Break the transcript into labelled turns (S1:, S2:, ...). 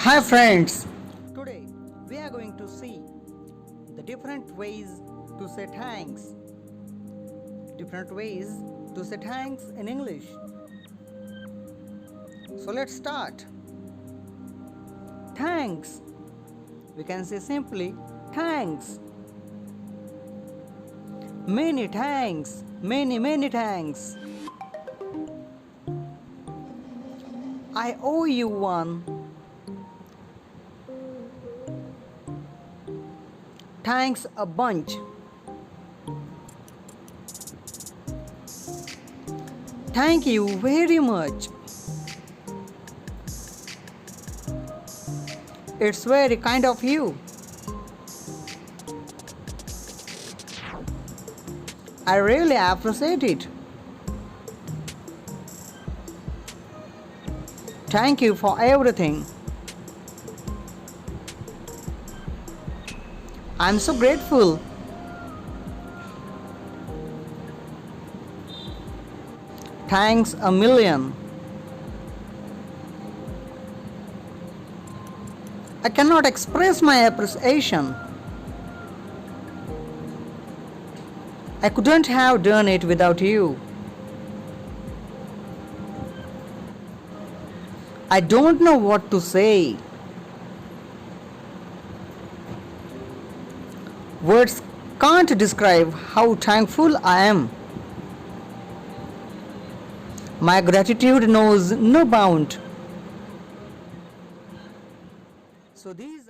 S1: Hi friends, today we are going to see the different ways to say thanks. Different ways to say thanks in English. So let's start. Thanks. We can say simply thanks. Many thanks. Many thanks. I owe you one. Thanks a bunch. Thank you very much. It's very kind of you. I really appreciate it. Thank you for everything. I'm so grateful. Thanks a million. I cannot express my appreciation. I couldn't have done it without you. I don't know what to say. Words can't describe how thankful I am. My gratitude knows no bound. So these